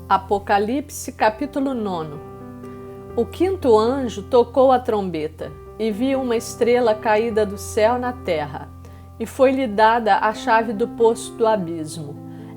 Apocalipse capítulo 9. O quinto anjo tocou a trombeta, e viu uma estrela caída do céu na terra, e foi-lhe dada a chave do poço do abismo.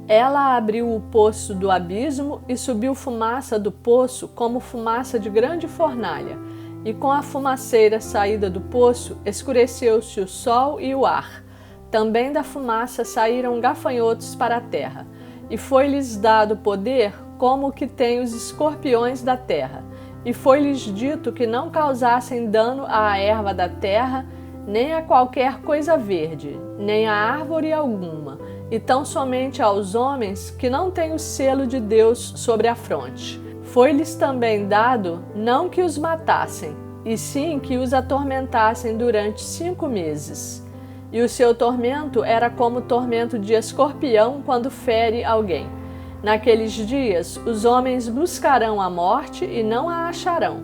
Ela abriu o poço do abismo, e subiu fumaça do poço como fumaça de grande fornalha, e com a fumaceira saída do poço, escureceu-se o sol e o ar. Também da fumaça saíram gafanhotos para a terra, e foi-lhes dado poder como o que tem os escorpiões da terra. E foi-lhes dito que não causassem dano à erva da terra, nem a qualquer coisa verde, nem a árvore alguma, e tão somente aos homens que não têm o selo de Deus sobre a fronte. Foi-lhes também dado não que os matassem, e sim que os atormentassem durante 5 meses. E o seu tormento era como o tormento de escorpião quando fere alguém. Naqueles dias, os homens buscarão a morte e não a acharão.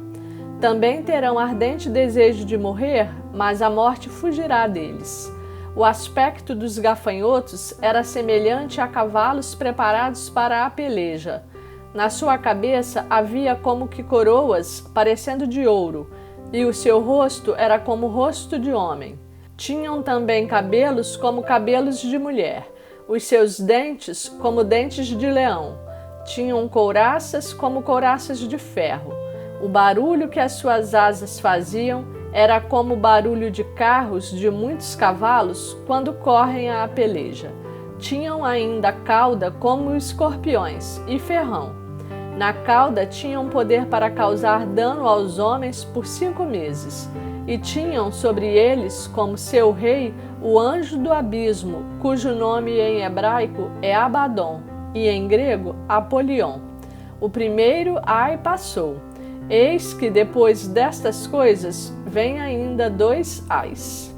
Também terão ardente desejo de morrer, mas a morte fugirá deles. O aspecto dos gafanhotos era semelhante a cavalos preparados para a peleja. Na sua cabeça havia como que coroas, parecendo de ouro, e o seu rosto era como o rosto de homem. Tinham também cabelos como cabelos de mulher, os seus dentes como dentes de leão. Tinham couraças como couraças de ferro. O barulho que as suas asas faziam era como o barulho de carros de muitos cavalos quando correm à peleja. Tinham ainda cauda como escorpiões e ferrão. Na cauda tinham poder para causar dano aos homens por 5 meses. E tinham sobre eles, como seu rei, o anjo do abismo, cujo nome em hebraico é Abaddon, e em grego Apolion. O primeiro ai passou. Eis que depois destas coisas vem ainda 2 ais.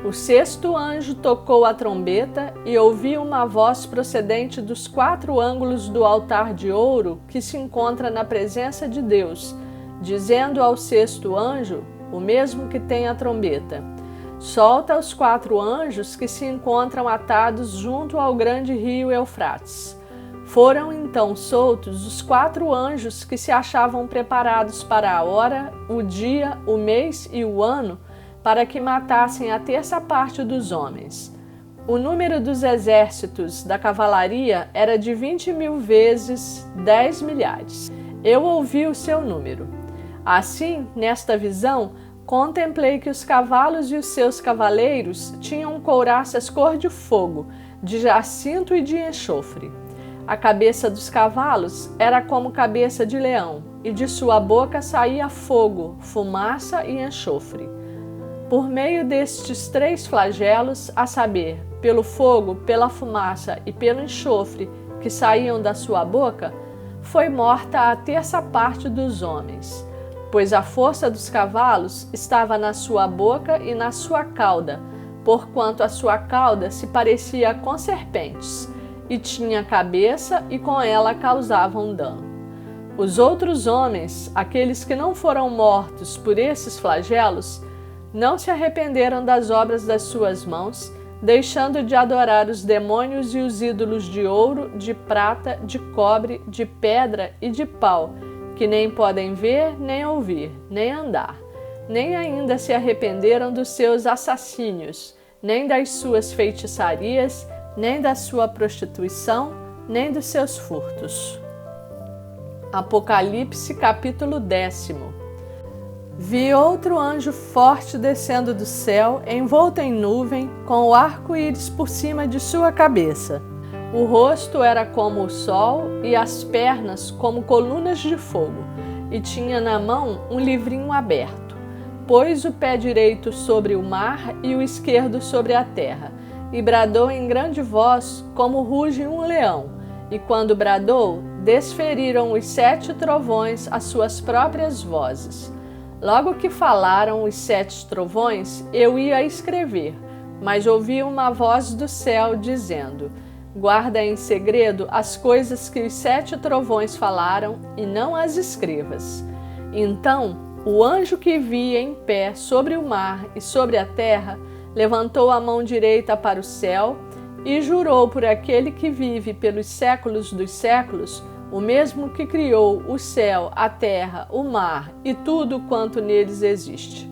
O sexto anjo tocou a trombeta, e ouvi uma voz procedente dos 4 ângulos do altar de ouro que se encontra na presença de Deus, dizendo ao sexto anjo, o mesmo que tem a trombeta: solta os 4 anjos que se encontram atados junto ao grande rio Eufrates. Foram então soltos os 4 anjos que se achavam preparados para a hora, o dia, o mês e o ano, para que matassem a terça parte dos homens. O número dos exércitos da cavalaria era de 20.000 vezes 10 milhares. Eu ouvi o seu número. Assim, nesta visão, contemplei que os cavalos e os seus cavaleiros tinham couraças cor de fogo, de jacinto e de enxofre. A cabeça dos cavalos era como cabeça de leão, e de sua boca saía fogo, fumaça e enxofre. Por meio destes 3 flagelos, a saber, pelo fogo, pela fumaça e pelo enxofre que saíam da sua boca, foi morta a terça parte dos homens. Pois a força dos cavalos estava na sua boca e na sua cauda, porquanto a sua cauda se parecia com serpentes, e tinha cabeça e com ela causavam dano. Os outros homens, aqueles que não foram mortos por esses flagelos, não se arrependeram das obras das suas mãos, deixando de adorar os demônios e os ídolos de ouro, de prata, de cobre, de pedra e de pau, que nem podem ver, nem ouvir, nem andar. Nem ainda se arrependeram dos seus assassínios, nem das suas feitiçarias, nem da sua prostituição, nem dos seus furtos. Apocalipse capítulo 10. Vi outro anjo forte descendo do céu, envolto em nuvem, com o arco-íris por cima de sua cabeça. O rosto era como o sol e as pernas como colunas de fogo, e tinha na mão um livrinho aberto. Pôs o pé direito sobre o mar e o esquerdo sobre a terra, e bradou em grande voz, como ruge um leão. E quando bradou, desferiram os 7 trovões as suas próprias vozes. Logo que falaram os 7 trovões, eu ia escrever, mas ouvi uma voz do céu dizendo: guarda em segredo as coisas que os 7 trovões falaram e não as escrevas. Então, o anjo que vi em pé sobre o mar e sobre a terra levantou a mão direita para o céu e jurou por aquele que vive pelos séculos dos séculos, o mesmo que criou o céu, a terra, o mar e tudo quanto neles existe.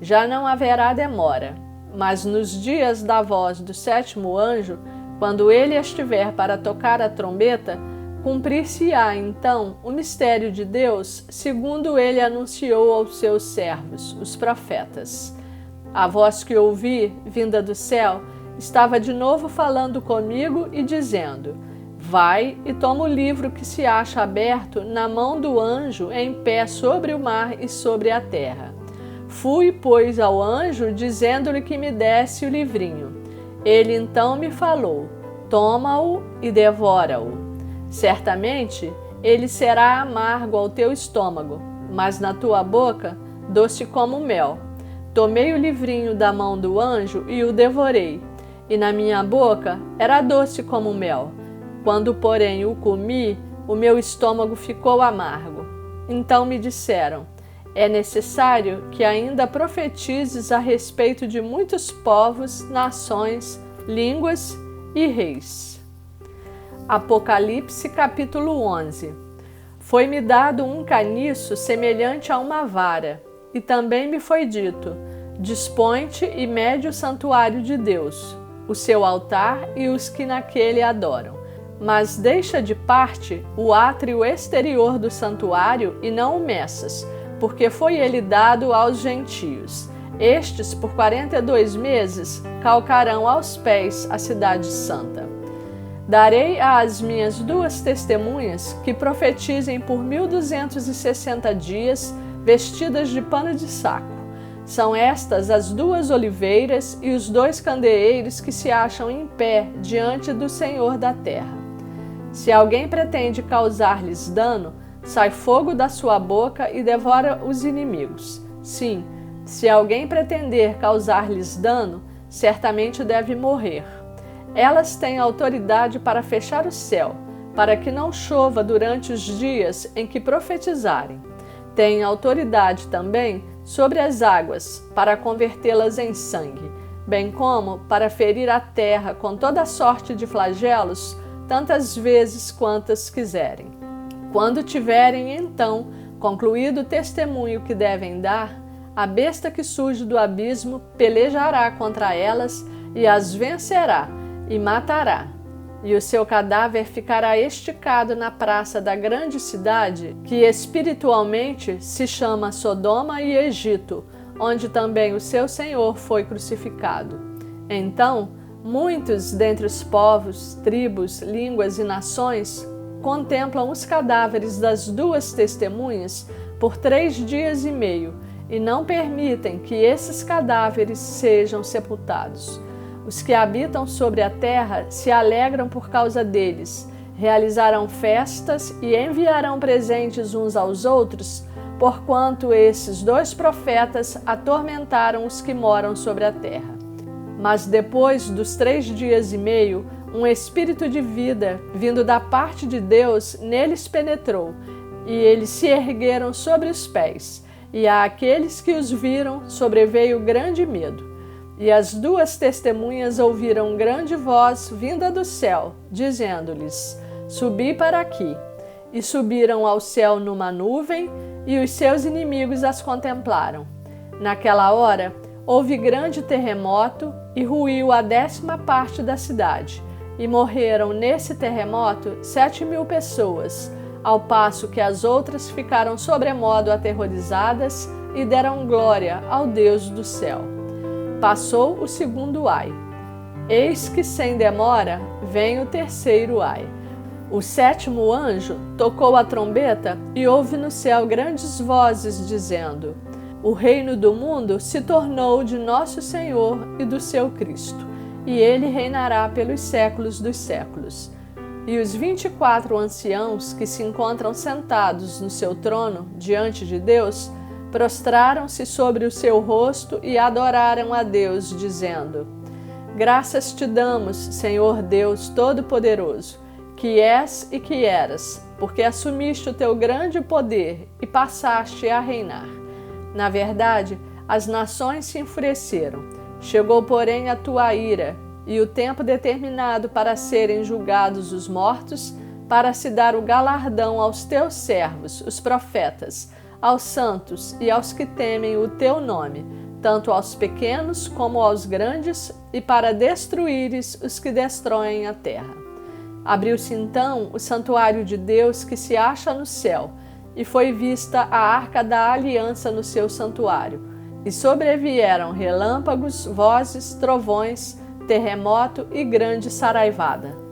Já não haverá demora, mas nos dias da voz do sétimo anjo, quando ele estiver para tocar a trombeta, cumprir-se-á então o mistério de Deus, segundo ele anunciou aos seus servos, os profetas. A voz que ouvi, vinda do céu, estava de novo falando comigo e dizendo: Vai e toma o livro que se acha aberto na mão do anjo em pé sobre o mar e sobre a terra. Fui, pois, ao anjo, dizendo-lhe que me desse o livrinho. Ele então me falou: Toma-o e devora-o. Certamente ele será amargo ao teu estômago, mas na tua boca doce como mel. Tomei o livrinho da mão do anjo e o devorei, e na minha boca era doce como mel. Quando, porém, o comi, o meu estômago ficou amargo. Então me disseram: É necessário que ainda profetizes a respeito de muitos povos, nações, línguas e reis. Apocalipse capítulo 11. Foi-me dado um caniço semelhante a uma vara, e também me foi dito: Dispõe-te e mede o santuário de Deus, o seu altar e os que naquele adoram. Mas deixa de parte o átrio exterior do santuário e não o meças, porque foi ele dado aos gentios. Estes, por 42 meses, calcarão aos pés a cidade santa. Darei às minhas duas testemunhas que profetizem por 1260 dias, vestidas de pano de saco. São estas as duas oliveiras e os dois candeeiros que se acham em pé diante do Senhor da terra. Se alguém pretende causar-lhes dano, sai fogo da sua boca e devora os inimigos. Sim, se alguém pretender causar-lhes dano, certamente deve morrer. Elas têm autoridade para fechar o céu, para que não chova durante os dias em que profetizarem. Têm autoridade também sobre as águas, para convertê-las em sangue, bem como para ferir a terra com toda sorte de flagelos, tantas vezes quantas quiserem. Quando tiverem, então, concluído o testemunho que devem dar, a besta que surge do abismo pelejará contra elas e as vencerá e matará. E o seu cadáver ficará esticado na praça da grande cidade, que espiritualmente se chama Sodoma e Egito, onde também o seu Senhor foi crucificado. Então, muitos dentre os povos, tribos, línguas e nações contemplam os cadáveres das duas testemunhas por 3 dias e meio e não permitem que esses cadáveres sejam sepultados. Os que habitam sobre a terra se alegram por causa deles, realizarão festas e enviarão presentes uns aos outros, porquanto esses 2 profetas atormentaram os que moram sobre a terra. Mas depois dos 3 dias e meio, um espírito de vida, vindo da parte de Deus, neles penetrou, e eles se ergueram sobre os pés, e àqueles que os viram sobreveio grande medo. E as duas testemunhas ouviram grande voz vinda do céu, dizendo-lhes: Subi para aqui. E subiram ao céu numa nuvem, e os seus inimigos as contemplaram. Naquela hora, houve grande terremoto, e ruiu a 10ª parte da cidade. E morreram nesse terremoto 7.000 pessoas, ao passo que as outras ficaram sobremodo aterrorizadas e deram glória ao Deus do céu. Passou o 2º ai. Eis que sem demora vem o 3º ai. O 7º anjo tocou a trombeta e houve no céu grandes vozes dizendo: O reino do mundo se tornou de nosso Senhor e do seu Cristo, e ele reinará pelos séculos dos séculos. E os 24 anciãos que se encontram sentados no seu trono diante de Deus prostraram-se sobre o seu rosto e adoraram a Deus, dizendo: Graças te damos, Senhor Deus Todo-Poderoso, que és e que eras, porque assumiste o teu grande poder e passaste a reinar. Na verdade, as nações se enfureceram. Chegou, porém, a tua ira, e o tempo determinado para serem julgados os mortos para se dar o galardão aos teus servos, os profetas, aos santos e aos que temem o teu nome, tanto aos pequenos como aos grandes, e para destruíres os que destroem a terra. Abriu-se então o santuário de Deus que se acha no céu, e foi vista a arca da aliança no seu santuário, e sobrevieram relâmpagos, vozes, trovões, terremoto e grande saraivada.